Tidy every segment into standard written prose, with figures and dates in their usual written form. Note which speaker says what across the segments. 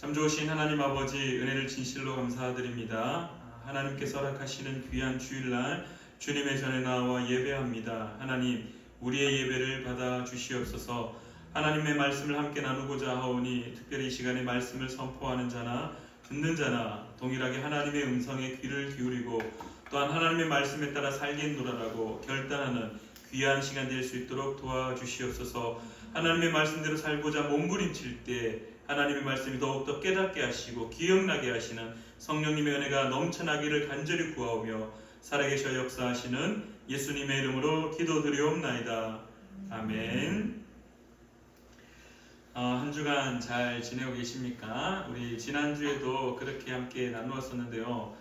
Speaker 1: 참 좋으신 하나님 아버지, 은혜를 진실로 감사드립니다. 하나님께서 허락하시는 귀한 주일날 주님의 전에 나와 예배합니다. 하나님, 우리의 예배를 받아 주시옵소서. 하나님의 말씀을 함께 나누고자 하오니 특별히 이 시간에 말씀을 선포하는 자나 듣는 자나 동일하게 하나님의 음성에 귀를 기울이고 또한 하나님의 말씀에 따라 살겠노라라고 결단하는 귀한 시간 될 수 있도록 도와주시옵소서. 하나님의 말씀대로 살고자 몸부림칠 때 하나님의 말씀이 더욱더 깨닫게 하시고 기억나게 하시는 성령님의 은혜가 넘쳐나기를 간절히 구하오며 살아계셔 역사하시는 예수님의 이름으로 기도드리옵나이다. 아멘. 한 주간 잘 지내고 계십니까? 우리 지난주에도 그렇게 함께 나누었었는데요.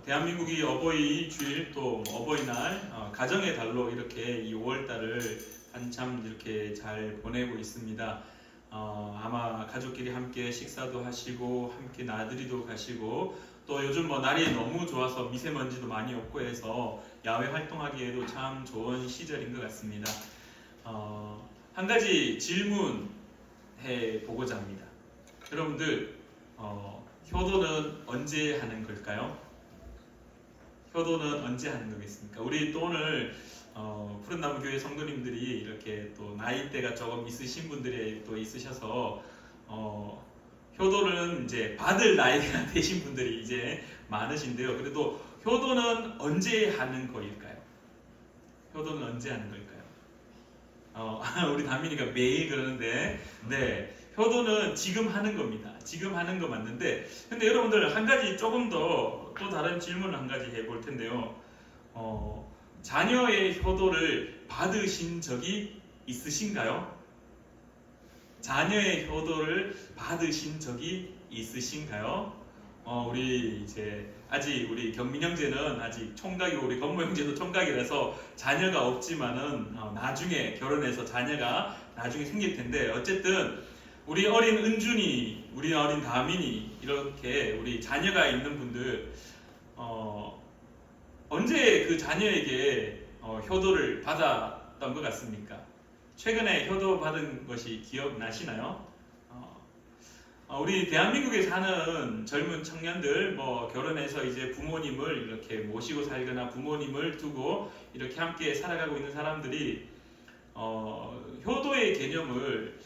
Speaker 1: 대한민국이 어버이 주일 또 어버이날 가정의 달로 이렇게 이 5월달을 한참 이렇게 잘 보내고 있습니다. 아마 가족끼리 함께 식사도 하시고 함께 나들이도 가시고 또 요즘 날이 너무 좋아서 미세먼지도 많이 없고 해서 야외 활동하기에도 참 좋은 시절인 것 같습니다. 한 가지 질문해 보고자 합니다. 여러분들 효도는 언제 하는 걸까요? 효도는 언제 하는 거겠습니까? 우리 또 오늘 푸른나무 교회 성도님들이 이렇게 또 나이대가 조금 있으신 분들이 또 있으셔서 효도는 이제 받을 나이가 되신 분들이 이제 많으신데요. 그래도 효도는 언제 하는 거일까요? 효도는 언제 하는 걸까요? 우리 다민이가 매일 그러는데, 네, 효도는 지금 하는 겁니다. 지금 하는 거 맞는데, 근데 여러분들 한 가지 조금 더 또 다른 질문을 한 가지 해볼 텐데요. 자녀의 효도를 받으신 적이 있으신가요? 자녀의 효도를 받으신 적이 있으신가요? 우리 이제 아직 우리 경민 형제는 아직 총각이고 우리 건모 형제도 총각이라서 자녀가 없지만은 나중에 결혼해서 자녀가 나중에 생길 텐데 어쨌든 우리 어린 은준이, 우리 어린 다민이 이렇게 우리 자녀가 있는 분들 언제 그 자녀에게 효도를 받았던 것 같습니까? 최근에 효도 받은 것이 기억나시나요? 우리 대한민국에 사는 젊은 청년들 결혼해서 이제 부모님을 이렇게 모시고 살거나 부모님을 두고 이렇게 함께 살아가고 있는 사람들이 효도의 개념을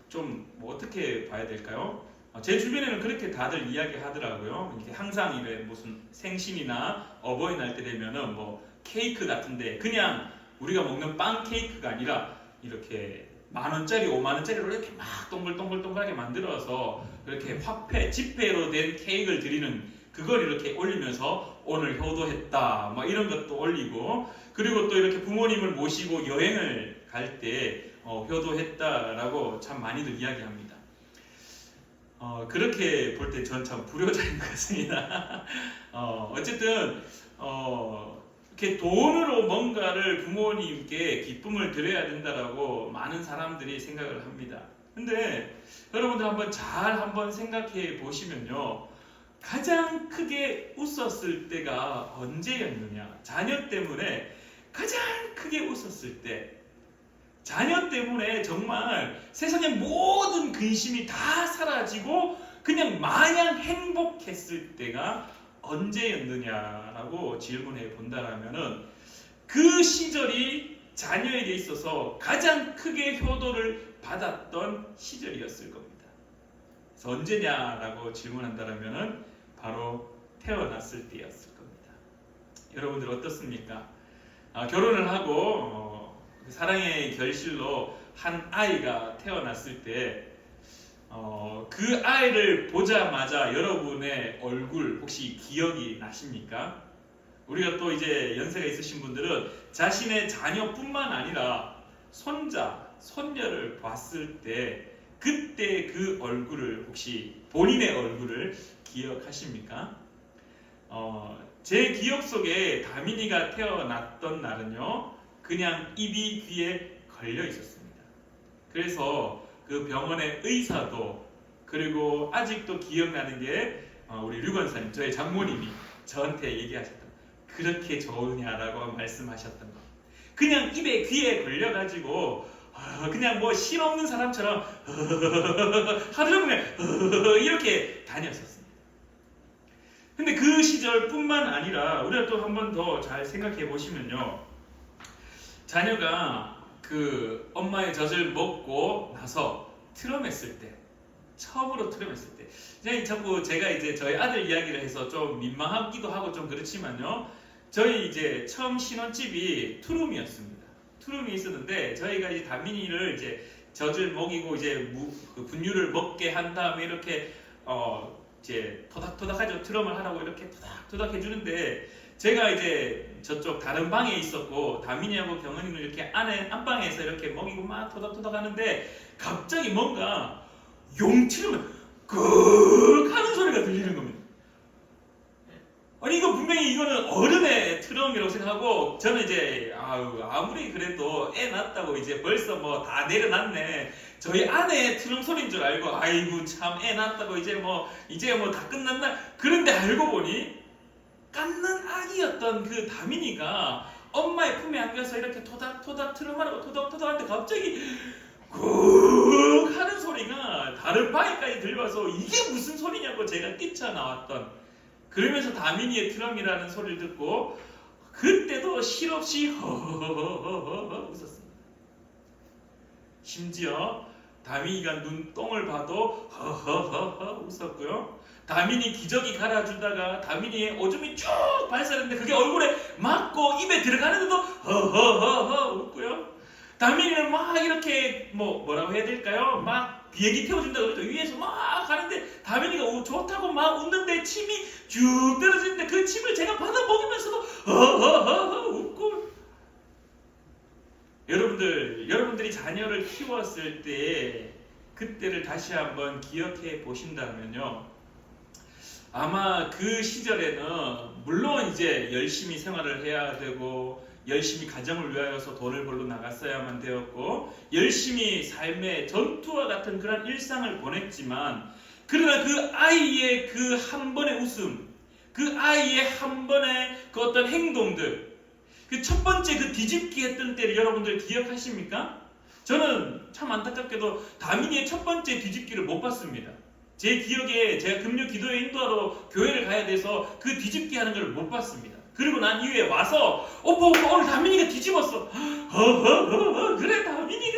Speaker 1: 좀 어떻게 봐야 될까요? 제 주변에는 그렇게 다들 이야기하더라고요. 이렇게 항상 이래 무슨 생신이나 어버이날 때 되면은 케이크 같은데 그냥 우리가 먹는 빵 케이크가 아니라 이렇게 10,000원짜리, 50,000원짜리로 이렇게 막 동글동글동글하게 만들어서 이렇게 화폐, 지폐로 된 케이크를 드리는 그걸 이렇게 올리면서 오늘 효도했다 이런 것도 올리고 그리고 또 이렇게 부모님을 모시고 여행을 갈 때 효도했다라고 참 많이들 이야기합니다. 그렇게 볼 때 전 참 불효자인 것 같습니다. 어쨌든 이렇게 돈으로 뭔가를 부모님께 기쁨을 드려야 된다라고 많은 사람들이 생각을 합니다. 근데 여러분들 한번 생각해 보시면요. 가장 크게 웃었을 때가 언제였느냐? 자녀 때문에 가장 크게 웃었을 때, 자녀 때문에 정말 세상의 모든 근심이 다 사라지고 그냥 마냥 행복했을 때가 언제였느냐라고 질문해 본다라면은 그 시절이 자녀에게 있어서 가장 크게 효도를 받았던 시절이었을 겁니다. 그래서 언제냐라고 질문한다라면은 바로 태어났을 때였을 겁니다. 여러분들 어떻습니까? 결혼을 하고 사랑의 결실로 한 아이가 태어났을 때 그 아이를 보자마자 여러분의 얼굴 혹시 기억이 나십니까? 우리가 또 이제 연세가 있으신 분들은 자신의 자녀뿐만 아니라 손자, 손녀를 봤을 때 그때 그 얼굴을 혹시 본인의 얼굴을 기억하십니까? 제 기억 속에 다민이가 태어났던 날은요 그냥 입이 귀에 걸려 있었습니다. 그래서 그 병원의 의사도 그리고 아직도 기억나는 게 우리 류건사님, 저의 장모님이 저한테 얘기하셨던 그렇게 좋으냐라고 말씀하셨던 거. 그냥 입에 귀에 걸려가지고 그냥 뭐 실없는 사람처럼 하루 종일 이렇게 다녔었습니다. 근데 그 시절뿐만 아니라 우리가 또 한 번 더 잘 생각해 보시면요, 자녀가 그 엄마의 젖을 먹고 나서 트럼했을 때, 처음으로 트럼했을 때, 그냥 자꾸 제가 이제 저희 아들 이야기를 해서 좀 민망하기도 하고 좀 그렇지만요, 저희 이제 처음 신혼집이 투룸이었습니다. 투룸이 있었는데 저희가 이제 다민이를 이제 젖을 먹이고 이제 그 분유를 먹게 한 다음에 이렇게 이제 토닥토닥하죠. 트럼을 하라고 이렇게 토닥토닥 해주는데, 제가 이제 저쪽 다른 방에 있었고 다민이하고 경은이는 이렇게 안방에서 이렇게 먹이고 막 토닥토닥 하는데, 갑자기 뭔가 용치를 끄 하는 소리가 들리는 겁니다. 아니 이거 분명히 이거는 어른의 트럼이라고 생각하고, 저는 이제 아무리 그래도 애 낳았다고 이제 벌써 뭐 다 내려놨네, 저희 아내의 트럼 소리인 줄 알고, 아이고 참 애 낳았다고 이제 뭐 다 끝났나, 그런데 알고 보니 깎는 아기였던 그 다민이가 엄마의 품에 안겨서 이렇게 토닥토닥 트럼하라고 토닥토닥 하는데, 갑자기 꾹 하는 소리가 다른 방에까지 들려와서 이게 무슨 소리냐고 제가 뛰쳐나왔던, 그러면서 다민이의 트럼이라는 소리를 듣고 그때도 실없이 허허허허 웃었습니다. 심지어 다민이가 눈동을 봐도 허허허허 웃었고요. 다민이 기저귀 갈아주다가 다민이의 오줌이 쭉 발사했는데 그게 얼굴에 맞고 입에 들어가는데도 허허허허 웃고요. 다민이를 막 이렇게 뭐라고 해야 될까요? 막 비행기 태워준다 그러죠. 위에서 막 가는데 다민이가 좋다고 막 웃는데 침이 쭉 떨어지는데 그 침을 제가 받아 먹이면서도 허허허허 웃고. 여러분들이 자녀를 키웠을 때 그때를 다시 한번 기억해 보신다면요, 아마 그 시절에는 물론 이제 열심히 생활을 해야 되고 열심히 가정을 위하여서 돈을 벌러 나갔어야만 되었고 열심히 삶의 전투와 같은 그런 일상을 보냈지만, 그러나 그 아이의 그 한 번의 웃음, 그 아이의 한 번의 그 어떤 행동들, 그 첫 번째 그 뒤집기 했던 때를 여러분들 기억하십니까? 저는 참 안타깝게도 다민이의 첫 번째 뒤집기를 못 봤습니다. 제 기억에 제가 금요 기도회 인도하러 교회를 가야 돼서 그 뒤집기 하는 걸 못 봤습니다. 그리고 난 이후에 와서 오빠 오늘 다민이가 뒤집었어. 그래 다민이가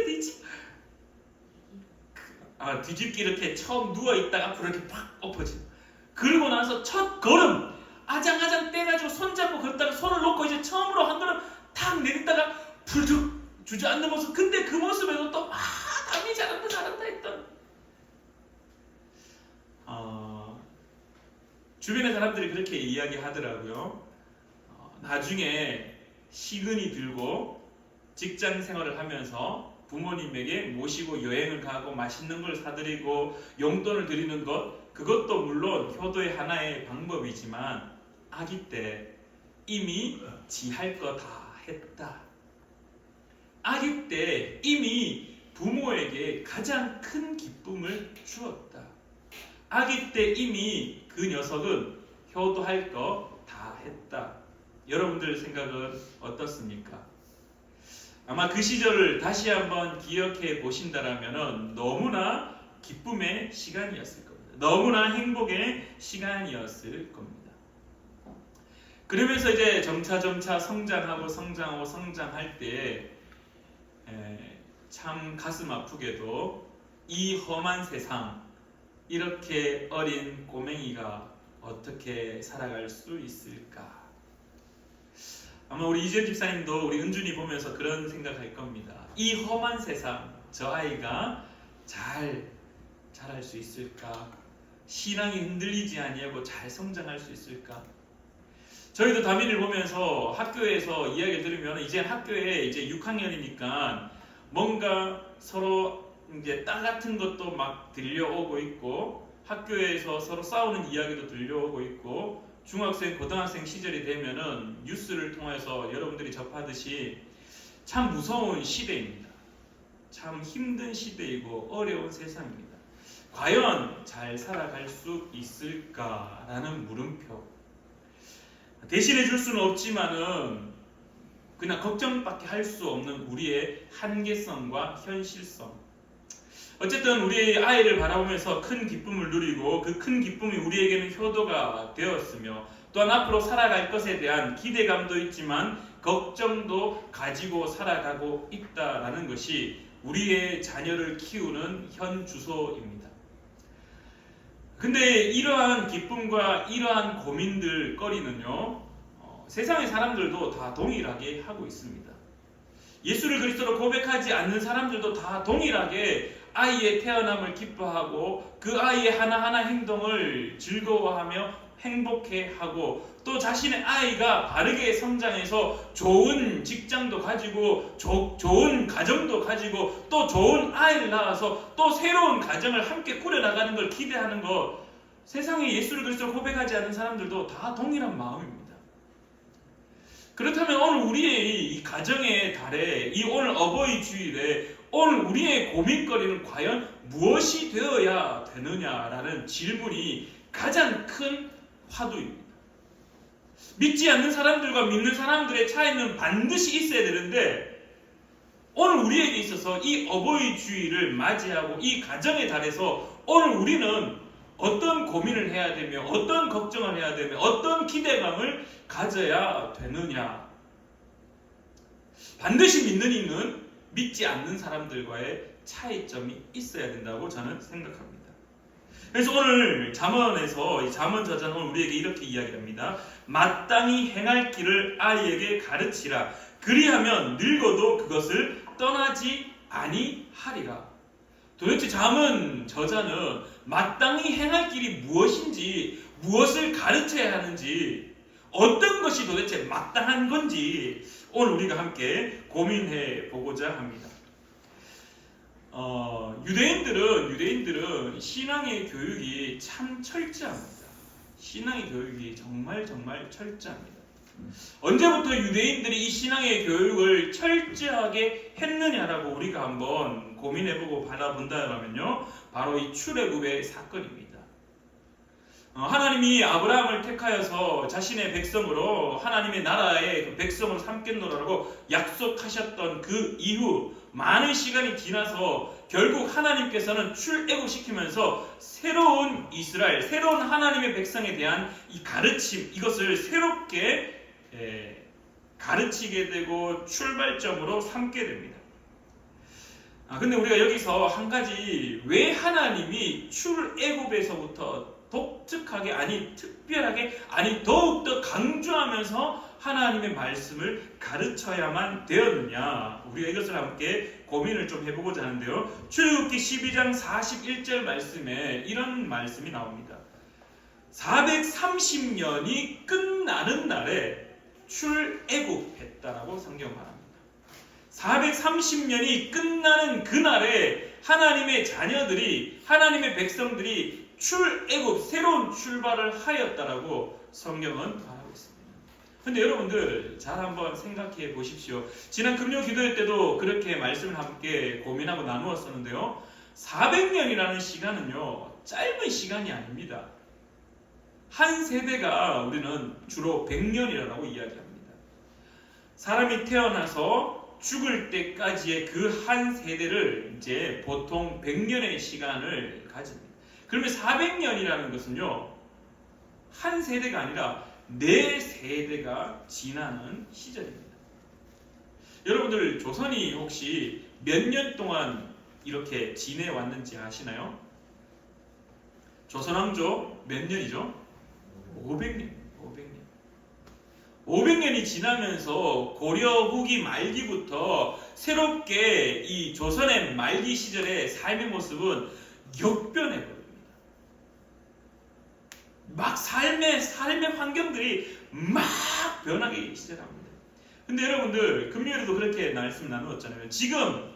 Speaker 1: 뒤집기 이렇게 처음 누워있다가 앞으로 이렇게 팍 엎어지고, 그리고 나서 첫 걸음 아장아장 떼가지고 손잡고 걷다가 손을 놓고 이제 처음으로 한 걸음 탁 내딛다가 풀쭉 주저앉는 모습, 근데 그 모습에도 또 다민이 잘한다 했던, 주변의 사람들이 그렇게 이야기하더라고요. 나중에 시근이 들고 직장 생활을 하면서 부모님에게 모시고 여행을 가고 맛있는 걸 사드리고 용돈을 드리는 것, 그것도 물론 효도의 하나의 방법이지만 아기 때 이미 지 할 거 다 했다. 아기 때 이미 부모에게 가장 큰 기쁨을 주었다. 아기 때 이미 그 녀석은 효도할 거 다 했다. 여러분들 생각은 어떻습니까? 아마 그 시절을 다시 한번 기억해 보신다라면 너무나 기쁨의 시간이었을 겁니다. 너무나 행복의 시간이었을 겁니다. 그러면서 이제 점차 성장할 때 참 가슴 아프게도 이 험한 세상, 이렇게 어린 꼬맹이가 어떻게 살아갈 수 있을까? 아마 우리 이재현 집사님도 우리 은준이 보면서 그런 생각할 겁니다. 이 험한 세상, 저 아이가 잘 자랄 수 있을까? 신앙이 흔들리지 아니하고 잘 성장할 수 있을까? 저희도 다민이를 보면서 학교에서 이야기를 들으면 이제 학교에 이제 6학년이니까 뭔가 서로 이제 땅 같은 것도 막 들려오고 있고, 학교에서 서로 싸우는 이야기도 들려오고 있고, 중학생, 고등학생 시절이 되면은 뉴스를 통해서 여러분들이 접하듯이 참 무서운 시대입니다. 참 힘든 시대이고 어려운 세상입니다. 과연 잘 살아갈 수 있을까라는 물음표. 대신해 줄 수는 없지만은 그냥 걱정밖에 할 수 없는 우리의 한계성과 현실성. 어쨌든 우리의 아이를 바라보면서 큰 기쁨을 누리고 그 큰 기쁨이 우리에게는 효도가 되었으며 또한 앞으로 살아갈 것에 대한 기대감도 있지만 걱정도 가지고 살아가고 있다라는 것이 우리의 자녀를 키우는 현 주소입니다. 근데 이러한 기쁨과 이러한 고민들 거리는요, 세상의 사람들도 다 동일하게 하고 있습니다. 예수를 그리스도로 고백하지 않는 사람들도 다 동일하게 아이의 태어남을 기뻐하고 그 아이의 하나하나 행동을 즐거워하며 행복해하고 또 자신의 아이가 바르게 성장해서 좋은 직장도 가지고 좋은 가정도 가지고 또 좋은 아이를 낳아서 또 새로운 가정을 함께 꾸려나가는 걸 기대하는 것, 세상에 예수를 그리스도로 고백하지 않는 사람들도 다 동일한 마음입니다. 그렇다면 오늘 우리의 이 가정의 달에, 이 오늘 어버이 주일에 오늘 우리의 고민거리는 과연 무엇이 되어야 되느냐라는 질문이 가장 큰 화두입니다. 믿지 않는 사람들과 믿는 사람들의 차이는 반드시 있어야 되는데 오늘 우리에게 있어서 이 어버이 주일을 맞이하고 이 가정의 달에서 오늘 우리는 어떤 고민을 해야 되며 어떤 걱정을 해야 되며 어떤 기대감을 가져야 되느냐. 반드시 믿는 이는 믿지 않는 사람들과의 차이점이 있어야 된다고 저는 생각합니다. 그래서 오늘 잠언에서 이 잠언 저자는 오늘 우리에게 이렇게 이야기합니다. 마땅히 행할 길을 아이에게 가르치라. 그리하면 늙어도 그것을 떠나지 아니하리라. 도대체 잠언 저자는 마땅히 행할 길이 무엇인지, 무엇을 가르쳐야 하는지, 어떤 것이 도대체 마땅한 건지 오늘 우리가 함께 고민해 보고자 합니다. 유대인들은 신앙의 교육이 참 철저합니다. 신앙의 교육이 정말 철저합니다. 언제부터 유대인들이 이 신앙의 교육을 철저하게 했느냐라고 우리가 한번 고민해보고 바라본다면요, 바로 이 출애굽의 사건입니다. 하나님이 아브라함을 택하여서 자신의 백성으로 하나님의 나라의 그 백성으로 삼겠노라고 약속하셨던 그 이후 많은 시간이 지나서 결국 하나님께서는 출애굽시키면서 새로운 이스라엘, 새로운 하나님의 백성에 대한 이 가르침, 이것을 새롭게 가르치게 되고 출발점으로 삼게 됩니다. 근데 우리가 여기서 한 가지, 왜 하나님이 출애굽에서부터 독특하게, 아니 특별하게, 아니 더욱더 강조하면서 하나님의 말씀을 가르쳐야만 되었느냐, 우리가 이것을 함께 고민을 좀 해보고자 하는데요. 출애굽기 12장 41절 말씀에 이런 말씀이 나옵니다. 430년이 끝나는 날에 출애굽했다라고 성경 말합니다. 430년이 끝나는 그날에 하나님의 자녀들이, 하나님의 백성들이 출애굽, 새로운 출발을 하였다라고 성경은 말하고 있습니다. 근데 여러분들 잘 한번 생각해 보십시오. 지난 금요 기도회 때도 그렇게 말씀을 함께 고민하고 나누었었는데요. 400년이라는 시간은요, 짧은 시간이 아닙니다. 한 세대가 우리는 주로 100년이라고 이야기합니다. 사람이 태어나서 죽을 때까지의 그 한 세대를 이제 보통 100년의 시간을 가집니다. 그러면 400년이라는 것은요, 한 세대가 아니라 4세대가 지나는 시절입니다. 여러분들 조선이 혹시 몇 년 동안 이렇게 지내왔는지 아시나요? 조선왕조 몇 년이죠? 500년. 500년이 지나면서 고려 후기 말기부터 새롭게 이 조선의 말기 시절의 삶의 모습은 역변해버립니다. 막 삶의 환경들이 막 변하기 시작합니다. 근데 여러분들 금요일에도 그렇게 말씀 나누었잖아요. 지금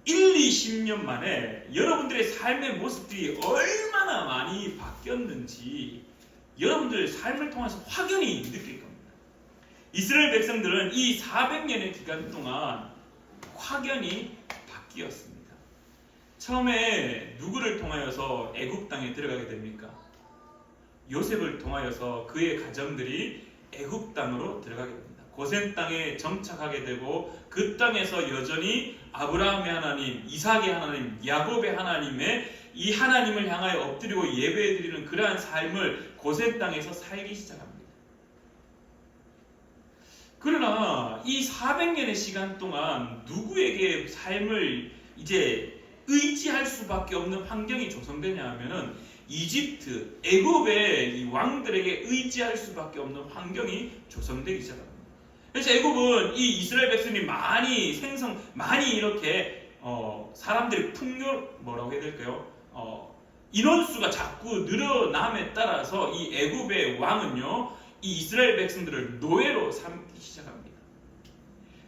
Speaker 1: 20년 만에 여러분들의 삶의 모습들이 얼마나 많이 바뀌었는지 여러분들 삶을 통해서 확연히 느낄 겁니다. 이스라엘 백성들은 이 400년의 기간 동안 확연히 바뀌었습니다. 처음에 누구를 통하여서 애굽 땅에 들어가게 됩니까? 요셉을 통하여서 그의 가정들이 애굽 땅으로 들어가게 됩니다. 고센 땅에 정착하게 되고 그 땅에서 여전히 아브라함의 하나님, 이삭의 하나님, 야곱의 하나님의 이 하나님을 향하여 엎드리고 예배해드리는 그러한 삶을 고센 땅에서 살기 시작합니다. 그러나 이 400년의 시간 동안 누구에게 삶을 이제 의지할 수밖에 없는 환경이 조성되냐 하면은 이집트, 애굽의 이 왕들에게 의지할 수밖에 없는 환경이 조성되기 시작합니다. 그래서 애굽은 이 이스라엘 백성이 많이 이렇게 사람들이 뭐라고 해야 될까요? 인원수가 자꾸 늘어남에 따라서 이 애굽의 왕은요, 이 이스라엘 백성들을 노예로 삼기 시작합니다.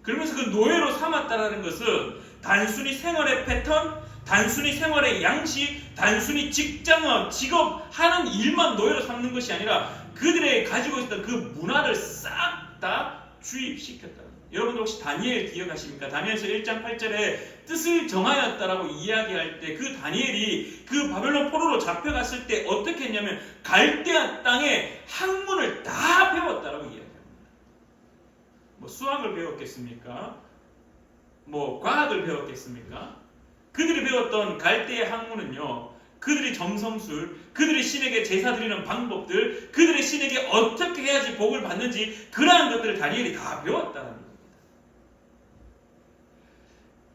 Speaker 1: 그러면서 그 노예로 삼았다라는 것은 단순히 생활의 패턴, 단순히 생활의 양식, 단순히 직장어, 직업 하는 일만 노예로 삼는 것이 아니라 그들의 가지고 있었던 그 문화를 싹 다 주입시켰다. 여러분들 혹시 다니엘 기억하십니까? 다니엘서 1장 8절에 뜻을 정하였다라고 이야기할 때 그 다니엘이 그 바벨론 포로로 잡혀갔을 때 어떻게 했냐면 갈대아 땅에 학문을 다 배웠다라고 이야기합니다. 뭐 수학을 배웠겠습니까? 뭐 과학을 배웠겠습니까? 그들이 배웠던 갈대의 학문은요, 그들이 점성술, 그들이 신에게 제사 드리는 방법들, 그들의 신에게 어떻게 해야지 복을 받는지 그러한 것들을 다니엘이 다 배웠다는 겁니다.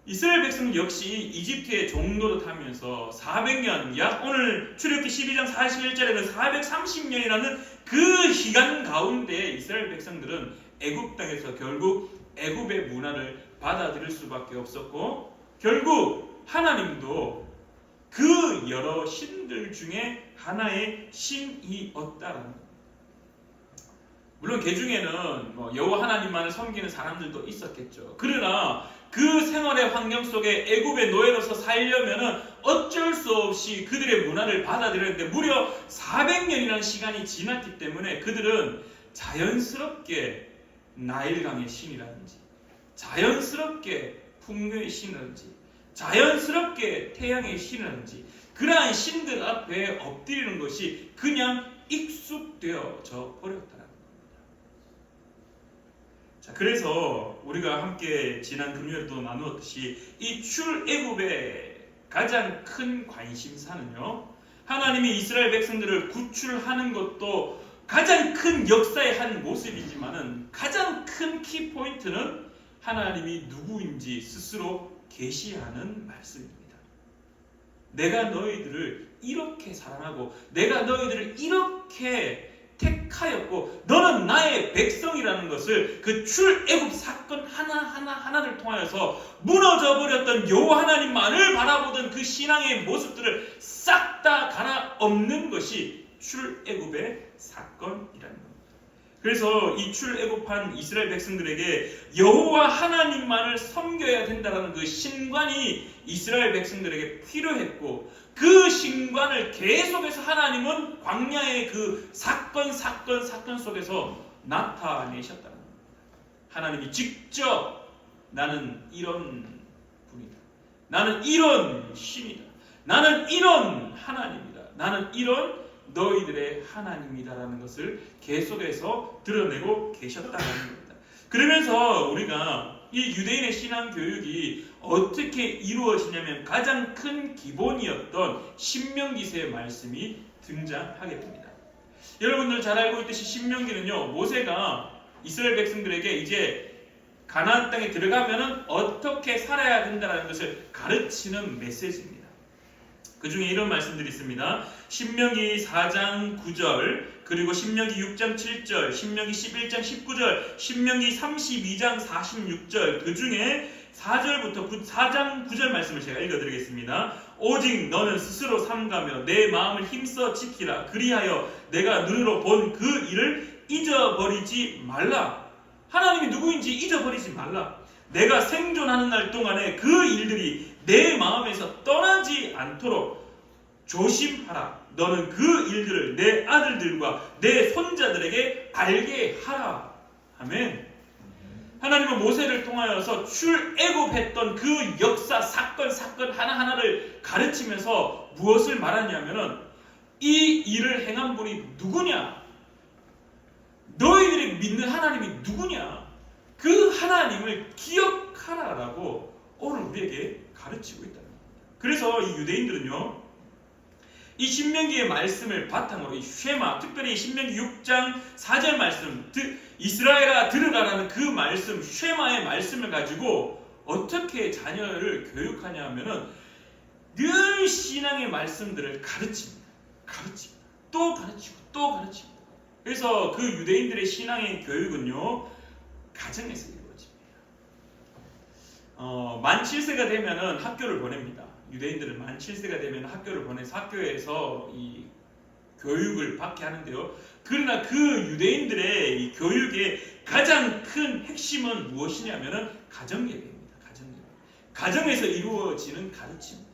Speaker 1: 이스라엘 백성은 역시 이집트의 종로를 타면서 400년, 약 오늘 출애굽기 12장 41절에는 430년이라는 그 기간 가운데 이스라엘 백성들은 애굽 땅에서 결국 애굽의 문화를 받아들일 수밖에 없었고, 결국 하나님도 그 여러 신들 중에 하나의 신이었다라는 겁니다. 물론 그 중에는 여호와 하나님만을 섬기는 사람들도 있었겠죠. 그러나 그 생활의 환경 속에 애굽의 노예로서 살려면은 어쩔 수 없이 그들의 문화를 받아들였는데 무려 400년이라는 시간이 지났기 때문에 그들은 자연스럽게 나일강의 신이라든지, 자연스럽게 풍요의 신이라든지, 자연스럽게 태양의 신이라든지 그러한 신들 앞에 엎드리는 것이 그냥 익숙되어져 버렸다는 겁니다. 자, 그래서 우리가 함께 지난 금요일도 나누었듯이 이 출애굽의 가장 큰 관심사는요, 하나님이 이스라엘 백성들을 구출하는 것도 가장 큰 역사의 한 모습이지만은 가장 큰 키포인트는 하나님이 누구인지 스스로 계시하는 말씀입니다. 내가 너희들을 이렇게 사랑하고 내가 너희들을 이렇게 택하였고 너는 나의 백성이라는 것을 그 출애굽 사건 하나를 통하여서 무너져버렸던 여호와 하나님만을 바라보던 그 신앙의 모습들을 싹 다 갈아엎는 것이 출애굽의 사건이라는 겁니다. 그래서 이 출애굽한 이스라엘 백성들에게 여호와 하나님만을 섬겨야 된다는 그 신관이 이스라엘 백성들에게 필요했고, 그 신관을 계속해서 하나님은 광야의 그 사건 속에서 나타내셨다는 겁니다. 하나님이 직접 나는 이런 분이다, 나는 이런 신이다, 나는 이런 하나님이다, 나는 이런 너희들의 하나님이다라는 것을 계속해서 드러내고 계셨다는 겁니다. 그러면서 우리가 이 유대인의 신앙 교육이 어떻게 이루어지냐면 가장 큰 기본이었던 신명기서의 말씀이 등장하게 됩니다. 여러분들 잘 알고 있듯이 신명기는요, 모세가 이스라엘 백성들에게 이제 가나안 땅에 들어가면은 어떻게 살아야 된다는 것을 가르치는 메시지입니다. 그 중에 이런 말씀들이 있습니다. 신명기 4장 9절, 그리고 신명기 6장 7절, 신명기 11장 19절, 신명기 32장 46절, 그 중에 4장 9절 말씀을 제가 읽어드리겠습니다. 오직 너는 스스로 삼가며 내 마음을 힘써 지키라. 그리하여 내가 눈으로 본 그 일을 잊어버리지 말라. 하나님이 누구인지 잊어버리지 말라. 내가 생존하는 날 동안에 그 일들이 내 마음에서 떠나지 않도록 조심하라. 너는 그 일들을 내 아들들과 내 손자들에게 알게 하라. 아멘. 하나님은 모세를 통하여서 출애굽했던 그 역사 사건 하나하나를 가르치면서 무엇을 말하냐면은 이 일을 행한 분이 누구냐? 너희들이 믿는 하나님이 누구냐? 그 하나님을 기억하라라고 오늘 우리에게 가르치고 있다는 겁니다. 그래서 이 유대인들은요, 이 신명기의 말씀을 바탕으로 이 쉐마, 특별히 신명기 6장 4절 말씀, 이스라엘아 들으라라는 그 말씀, 쉐마의 말씀을 가지고 어떻게 자녀를 교육하냐 하면은 늘 신앙의 말씀들을 가르칩니다. 또 가르치고. 그래서 그 유대인들의 신앙의 교육은요, 가정에서 이루어집니다. 만 7세가 되면은 학교를 보냅니다. 유대인들은 만 7세가 되면 학교를 보내서 학교에서 이 교육을 받게 하는데요. 그러나 그 유대인들의 이 교육의 가장 큰 핵심은 무엇이냐면은 가정예배입니다. 가정에서 이루어지는 가르침입니다.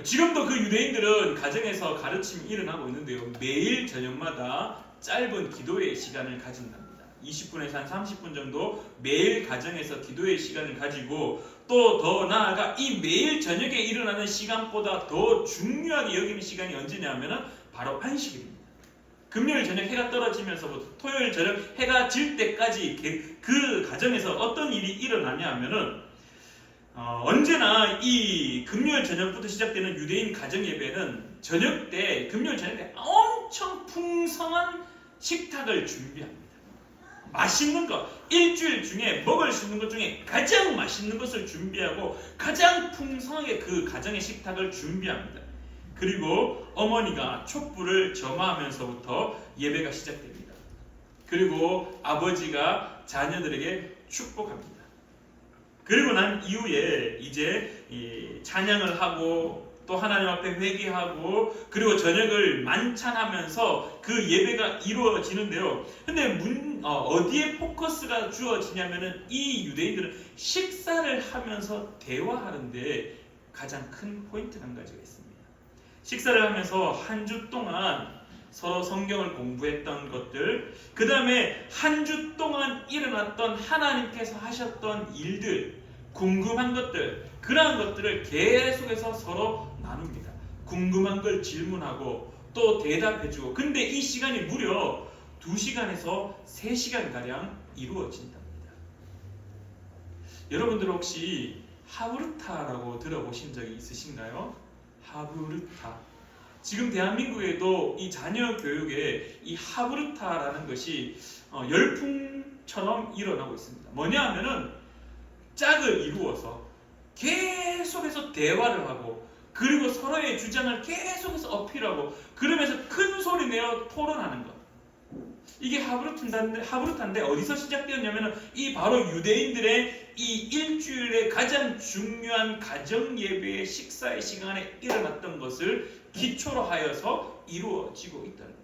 Speaker 1: 지금도 그 유대인들은 가정에서 가르침이 일어나고 있는데요. 매일 저녁마다 짧은 기도의 시간을 가진답니다. 20분에서 한 30분 정도 매일 가정에서 기도의 시간을 가지고, 또 더 나아가 이 매일 저녁에 일어나는 시간보다 더 중요하게 여기는 시간이 언제냐면은 바로 안식일입니다. 금요일 저녁 해가 떨어지면서부터 토요일 저녁 해가 질 때까지 그 가정에서 어떤 일이 일어나냐 하면은 언제나 이 금요일 저녁부터 시작되는 유대인 가정 예배는 저녁 때, 금요일 저녁 때 엄청 풍성한 식탁을 준비합니다. 맛있는 것, 일주일 중에 먹을 수 있는 것 중에 가장 맛있는 것을 준비하고 가장 풍성하게 그 가정의 식탁을 준비합니다. 그리고 어머니가 촛불을 점화하면서부터 예배가 시작됩니다. 그리고 아버지가 자녀들에게 축복합니다. 그리고 난 이후에 이제 찬양을 하고 또 하나님 앞에 회개하고 그리고 저녁을 만찬하면서 그 예배가 이루어지는데요. 근데 어디에 포커스가 주어지냐면은 이 유대인들은 식사를 하면서 대화하는데 가장 큰 포인트가 한 가지가 있습니다. 식사를 하면서 한 주 동안 서로 성경을 공부했던 것들, 그 다음에 한 주 동안 일어났던 하나님께서 하셨던 일들, 궁금한 것들, 그러한 것들을 계속해서 서로 나눕니다. 궁금한 걸 질문하고 또 대답해주고. 근데 이 시간이 무려 2시간에서 3시간가량 이루어진답니다. 여러분들 혹시 하브르타라고 들어보신 적이 있으신가요? 하브르타. 지금 대한민국에도 이 자녀 교육에 이 하브르타라는 것이 열풍처럼 일어나고 있습니다. 뭐냐 하면은 짝을 이루어서 계속해서 대화를 하고 그리고 서로의 주장을 계속해서 어필하고 그러면서 큰 소리 내어 토론하는 것. 이게 하브르타인데 어디서 시작되었냐면은 이 바로 유대인들의 이 일주일의 가장 중요한 가정 예배의 식사의 시간에 일어났던 것을 기초로 하여서 이루어지고 있다는 거예요.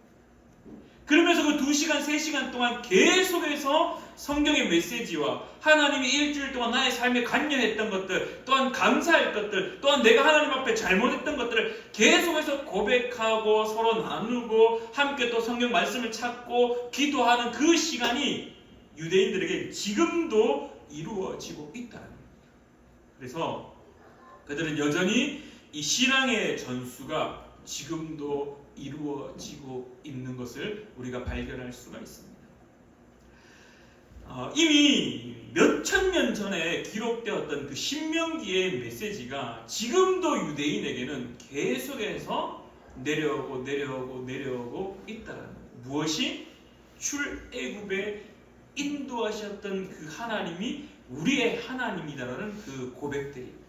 Speaker 1: 그러면서 그 2시간, 3시간 동안 계속해서 성경의 메시지와 하나님이 일주일 동안 나의 삶에 관여했던 것들, 또한 감사할 것들, 또한 내가 하나님 앞에 잘못했던 것들을 계속해서 고백하고 서로 나누고 함께 또 성경 말씀을 찾고 기도하는 그 시간이 유대인들에게 지금도 이루어지고 있다는 겁니다. 그래서 그들은 여전히 이 신앙의 전수가 지금도 이루어지고 있는 것을 우리가 발견할 수가 있습니다. 이미 몇천 년 전에 기록되었던 그 신명기의 메시지가 지금도 유대인에게는 계속해서 내려오고 있다는 거예요. 무엇이? 출애굽에 인도하셨던 그 하나님이 우리의 하나님이다라는 그 고백들이.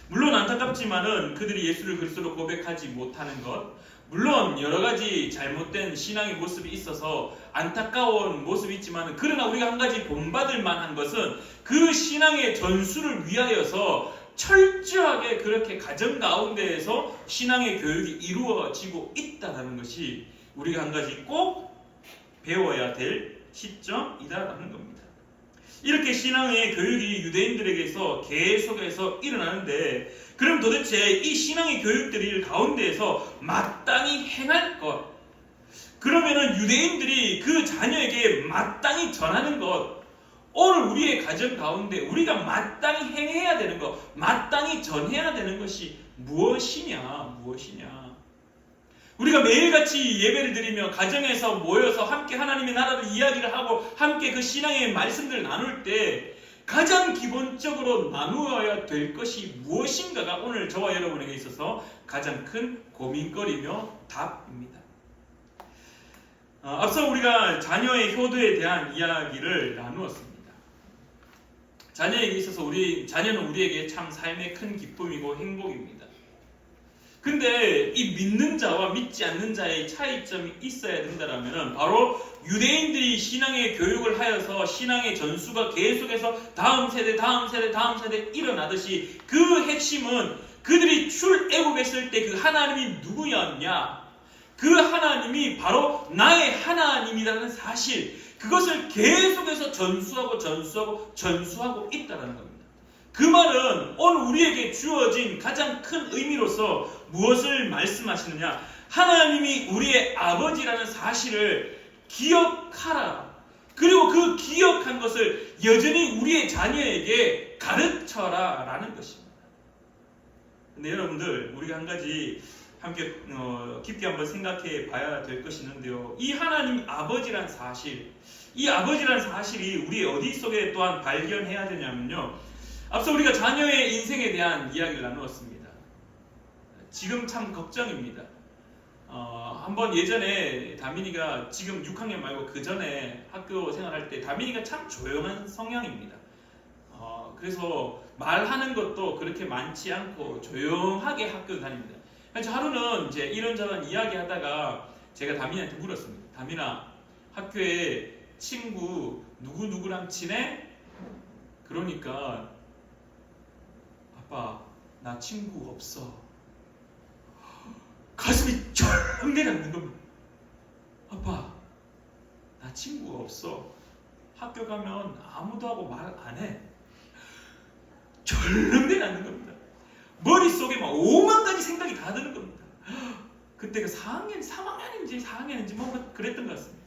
Speaker 1: 물론 안타깝지만은 그들이 예수를 그리스도로 고백하지 못하는 것, 물론 여러 가지 잘못된 신앙의 모습이 있어서 안타까운 모습이 있지만, 그러나 우리가 한 가지 본받을 만한 것은 그 신앙의 전수를 위하여서 철저하게 그렇게 가정 가운데에서 신앙의 교육이 이루어지고 있다는 것이 우리가 한 가지 꼭 배워야 될 시점이다라는 겁니다. 이렇게 신앙의 교육이 유대인들에게서 계속해서 일어나는데, 그럼 도대체 이 신앙의 교육들 가운데에서 마땅히 행할 것, 그러면은 유대인들이 그 자녀에게 마땅히 전하는 것, 오늘 우리의 가정 가운데 우리가 마땅히 행해야 되는 것, 마땅히 전해야 되는 것이 무엇이냐? 우리가 매일같이 예배를 드리며 가정에서 모여서 함께 하나님의 나라를 이야기를 하고 함께 그 신앙의 말씀들을 나눌 때 가장 기본적으로 나누어야 될 것이 무엇인가가 오늘 저와 여러분에게 있어서 가장 큰 고민거리며 답입니다. 앞서 우리가 자녀의 효도에 대한 이야기를 나누었습니다. 자녀에게 있어서 자녀는 우리에게 참 삶의 큰 기쁨이고 행복입니다. 근데 이 믿는 자와 믿지 않는 자의 차이점이 있어야 된다면 바로 유대인들이 신앙의 교육을 하여서 신앙의 전수가 계속해서 다음 세대 일어나듯이 그 핵심은 그들이 출애굽했을 때 그 하나님이 누구였냐? 그 하나님이 바로 나의 하나님이라는 사실, 그것을 계속해서 전수하고 있다는 겁니다. 그 말은 오늘 우리에게 주어진 가장 큰 의미로서 무엇을 말씀하시느냐? 하나님이 우리의 아버지라는 사실을 기억하라. 그리고 그 기억한 것을 여전히 우리의 자녀에게 가르쳐라 라는 것입니다. 근데 여러분들, 우리가 한 가지 함께 깊게 한번 생각해 봐야 될 것이 있는데요. 이 하나님 아버지란 사실, 이 아버지란 사실이 우리 어디 속에 또한 발견해야 되냐면요. 앞서 우리가 자녀의 인생에 대한 이야기를 나누었습니다. 지금 참 걱정입니다. 한번 예전에 다민이가 지금 6학년 말고 그 전에 학교 생활할 때 다민이가 참 조용한 성향입니다. 그래서 말하는 것도 그렇게 많지 않고 조용하게 학교 다닙니다. 그래서 하루는 이제 이런저런 이야기하다가 제가 다민이한테 물었습니다. 다민아, 학교에 친구 누구누구랑 친해? 그러니까 아빠, 나 친구 없어. 가슴이 철렁 내려앉는 겁니다. 아빠, 나 친구 없어. 학교 가면 아무도 하고 말 안 해. 철렁 내려앉는 겁니다. 머릿속에 막 5만 가지 생각이 다 드는 겁니다. 그때가 3학년인지 4학년인지 뭐 그랬던 것 같습니다.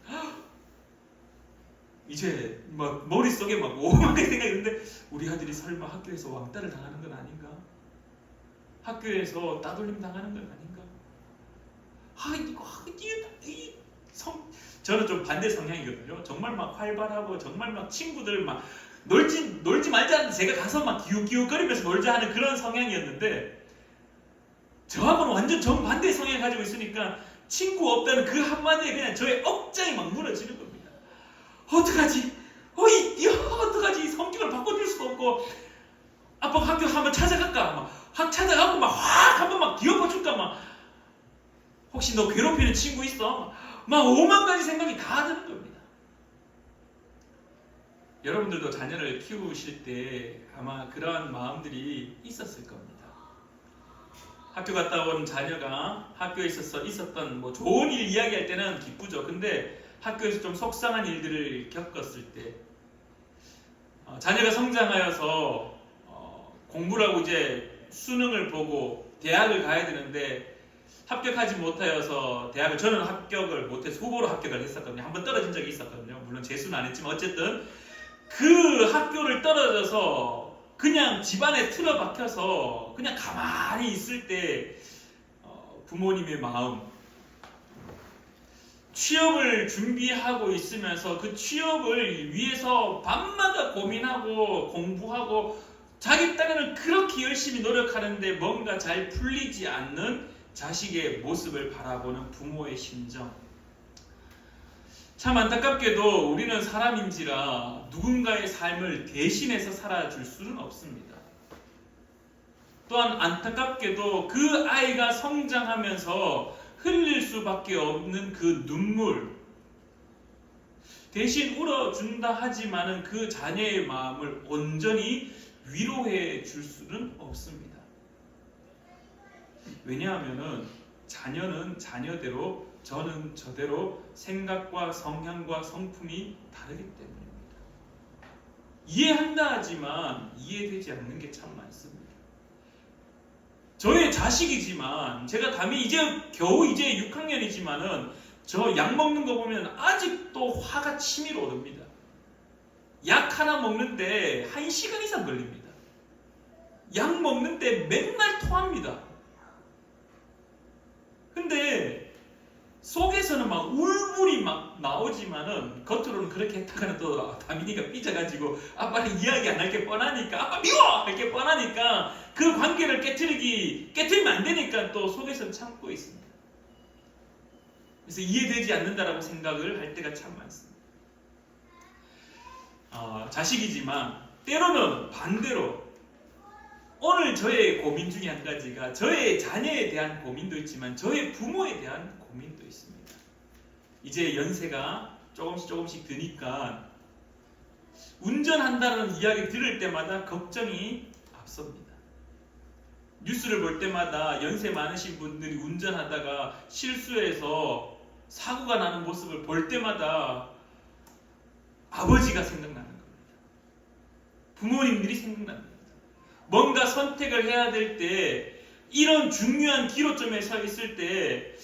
Speaker 1: 이제 막 머릿속에 막 5만 가지 생각이 드는데 우리 아들이 설마 학교에서 왕따를 당하는 건 아닌가? 학교에서 따돌림 당하는 건 아닌가? 저는 좀 반대 성향이거든요. 정말 막 활발하고 정말 막 친구들 막 놀지 말자 하는데 제가 가서 막 기웃기웃거리면서 놀자 하는 그런 성향이었는데 저하고는 완전 정반대 성향을 가지고 있으니까 친구 없다는 그 한마디에 그냥 저의 억장이 막 무너지는 겁니다. 어떡하지? 어떡하지? 성격을 바꿔줄 수도 없고 아빠 학교 한번 찾아갈까? 찾아가고 확 한번 막 뒤엎어줄까? 혹시 너 괴롭히는 친구 있어? 막 5만 가지 생각이 다 드는 겁니다. 여러분들도 자녀를 키우실 때 아마 그러한 마음들이 있었을 겁니다. 학교 갔다 온 자녀가 학교에 있었던 뭐 좋은 일 이야기할 때는 기쁘죠. 근데 학교에서 좀 속상한 일들을 겪었을 때 자녀가 성장하여서 공부를 하고 이제 수능을 보고 대학을 가야 되는데 합격하지 못하여서 저는 합격을 못해서 후보로 합격을 했었거든요. 한번 떨어진 적이 있었거든요. 물론 재수는 안 했지만 어쨌든 그 학교를 떨어져서 그냥 집안에 틀어박혀서 그냥 가만히 있을 때 부모님의 마음, 취업을 준비하고 있으면서 그 취업을 위해서 밤마다 고민하고 공부하고 자기 딴에는 그렇게 열심히 노력하는데 뭔가 잘 풀리지 않는 자식의 모습을 바라보는 부모의 심정. 참 안타깝게도 우리는 사람인지라 누군가의 삶을 대신해서 살아줄 수는 없습니다. 또한 안타깝게도 그 아이가 성장하면서 흘릴 수밖에 없는 그 눈물, 대신 울어준다 하지만은 그 자녀의 마음을 온전히 위로해 줄 수는 없습니다. 왜냐하면은 자녀는 자녀대로, 저는 저대로 생각과 성향과 성품이 다르기 때문입니다. 이해한다 하지만 이해되지 않는 게 참 많습니다. 저의 자식이지만 제가 담이 겨우 6학년이지만은 저 약 먹는 거 보면 아직도 화가 치밀어 오릅니다. 약 하나 먹는데 1시간 이상 걸립니다. 약 먹는데 맨날 토합니다. 근데 속에서는 막 울분이 막 나오지만은 겉으로는 그렇게 했다가는 또 다민이가 삐져가지고 아빠는 이야기 안 할 게 뻔하니까 아빠 미워! 할 게 뻔하니까 그 관계를 깨트리면 안 되니까 또 속에서는 참고 있습니다. 그래서 이해되지 않는다라고 생각을 할 때가 참 많습니다. 자식이지만 때로는 반대로 오늘 저의 고민 중에 한 가지가 저의 자녀에 대한 고민도 있지만 저의 부모에 대한 고민도 있습니다. 이제 연세가 조금씩 드니까 운전한다는 이야기 들을 때마다 걱정이 앞섭니다. 뉴스를 볼 때마다 연세 많으신 분들이 운전하다가 실수해서 사고가 나는 모습을 볼 때마다 아버지가 생각나는 겁니다. 부모님들이 생각납니다. 뭔가 선택을 해야 될 때 이런 중요한 기로점에 서 있을 때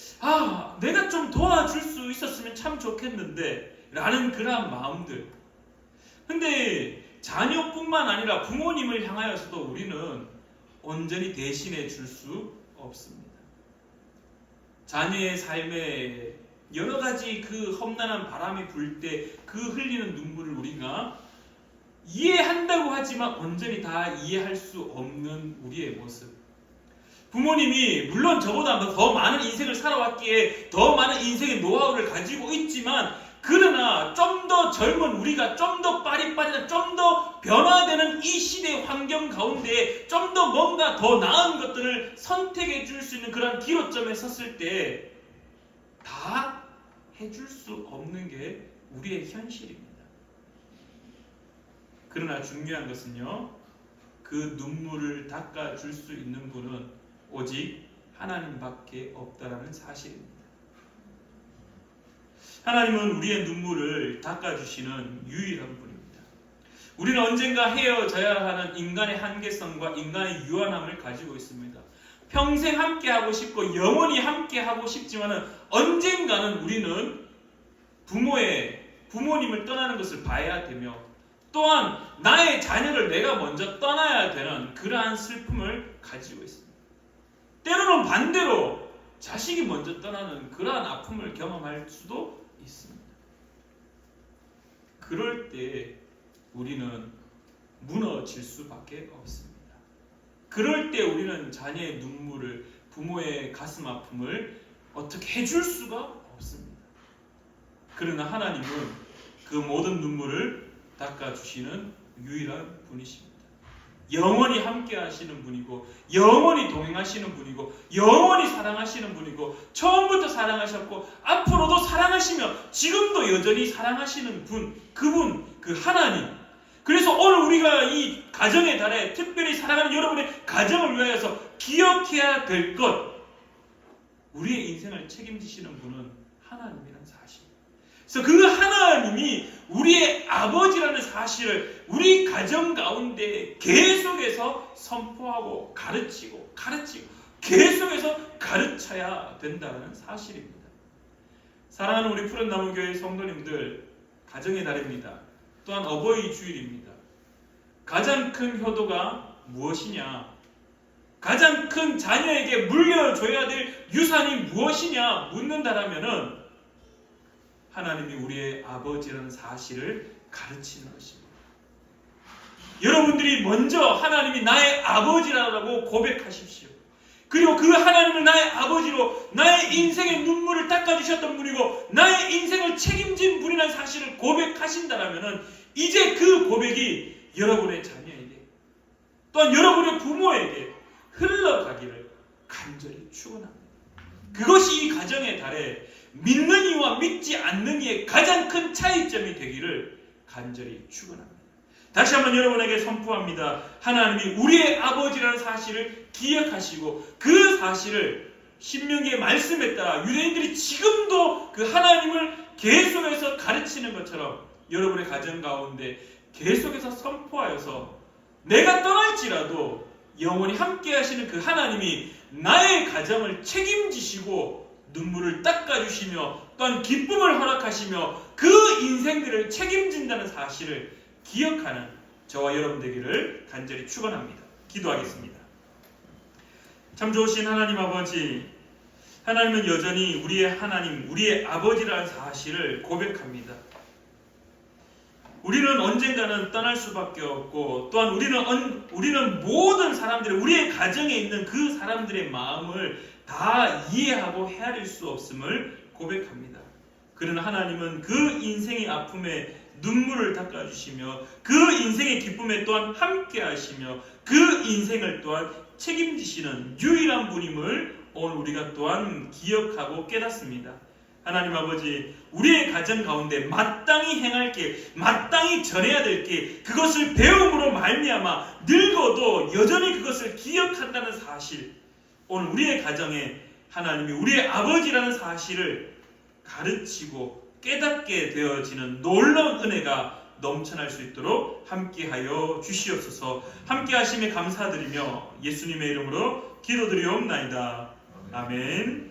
Speaker 1: 내가 좀 도와줄 수 있었으면 참 좋겠는데 라는 그러한 마음들. 근데 자녀뿐만 아니라 부모님을 향하여서도 우리는 온전히 대신해 줄 수 없습니다. 자녀의 삶에 여러 가지 그 험난한 바람이 불 때 그 흘리는 눈물을 우리가 이해한다고 하지만 온전히 다 이해할 수 없는 우리의 모습. 부모님이 물론 저보다 더 많은 인생을 살아왔기에 더 많은 인생의 노하우를 가지고 있지만 그러나 좀 더 젊은 우리가 좀 더 빠릿빠릿한 좀 더 변화되는 이 시대의 환경 가운데 좀 더 뭔가 더 나은 것들을 선택해 줄 수 있는 그런 기로점에 섰을 때 다 해줄 수 없는 게 우리의 현실입니다. 그러나 중요한 것은요, 그 눈물을 닦아줄 수 있는 분은 오직 하나님밖에 없다라는 사실입니다. 하나님은 우리의 눈물을 닦아주시는 유일한 분입니다. 우리는 언젠가 헤어져야 하는 인간의 한계성과 인간의 유한함을 가지고 있습니다. 평생 함께하고 싶고 영원히 함께하고 싶지만 언젠가는 우리는 부모님을 떠나는 것을 봐야 되며 또한 나의 자녀를 내가 먼저 떠나야 되는 그러한 슬픔을 가지고 있습니다. 때로는 반대로 자식이 먼저 떠나는 그러한 아픔을 경험할 수도 있습니다. 그럴 때 우리는 무너질 수밖에 없습니다. 그럴 때 우리는 자녀의 눈물을, 부모의 가슴 아픔을 어떻게 해줄 수가 없습니다. 그러나 하나님은 그 모든 눈물을 닦아주시는 유일한 분이십니다. 영원히 함께 하시는 분이고 영원히 동행하시는 분이고 영원히 사랑하시는 분이고 처음부터 사랑하셨고 앞으로도 사랑하시며 지금도 여전히 사랑하시는 분, 그 하나님. 그래서 오늘 우리가 이 가정의 달에 특별히 사랑하는 여러분의 가정을 위하여서 기억해야 될 것, 우리의 인생을 책임지시는 분은 하나님이라는 사실. 그래서 그 하나님이 우리의 아버지라는 사실을 우리 가정 가운데 계속해서 선포하고 가르치고 계속해서 가르쳐야 된다는 사실입니다. 사랑하는 우리 푸른나무교회 성도님들, 가정의 달입니다. 또한 어버이 주일입니다. 가장 큰 효도가 무엇이냐? 가장 큰 자녀에게 물려줘야 될 유산이 무엇이냐 묻는다라면은 하나님이 우리의 아버지라는 사실을 가르치는 것입니다. 여러분들이 먼저 하나님이 나의 아버지라고 고백하십시오. 그리고 그 하나님을 나의 아버지로 나의 인생의 눈물을 닦아주셨던 분이고 나의 인생을 책임진 분이라는 사실을 고백하신다면 이제 그 고백이 여러분의 자녀에게 또한 여러분의 부모에게 흘러가기를 간절히 축원합니다. 그것이 이 가정의 달에 믿는 이와 믿지 않는 이의 가장 큰 차이점이 되기를 간절히 축원합니다. 다시 한번 여러분에게 선포합니다. 하나님이 우리의 아버지라는 사실을 기억하시고 그 사실을 신명기의 말씀에 따라 유대인들이 지금도 그 하나님을 계속해서 가르치는 것처럼 여러분의 가정 가운데 계속해서 선포하여서 내가 떠날지라도 영원히 함께 하시는 그 하나님이 나의 가정을 책임지시고 눈물을 닦아주시며 또한 기쁨을 허락하시며 그 인생들을 책임진다는 사실을 기억하는 저와 여러분 되기를 간절히 축원합니다. 기도하겠습니다. 참 좋으신 하나님 아버지, 하나님은 여전히 우리의 하나님, 우리의 아버지라는 사실을 고백합니다. 우리는 언젠가는 떠날 수밖에 없고, 또한 우리는 모든 사람들의, 우리의 가정에 있는 그 사람들의 마음을 다 이해하고 헤아릴 수 없음을 고백합니다. 그러나 하나님은 그 인생의 아픔에 눈물을 닦아주시며, 그 인생의 기쁨에 또한 함께 하시며, 그 인생을 또한 책임지시는 유일한 분임을 오늘 우리가 또한 기억하고 깨닫습니다. 하나님 아버지, 우리의 가정 가운데 마땅히 행할 게, 마땅히 전해야 될 게, 그것을 배움으로 말미암아 늙어도 여전히 그것을 기억한다는 사실, 오늘 우리의 가정에 하나님이 우리의 아버지라는 사실을 가르치고 깨닫게 되어지는 놀라운 은혜가 넘쳐날 수 있도록 함께하여 주시옵소서. 함께 하심에 감사드리며 예수님의 이름으로 기도드리옵나이다. 아멘.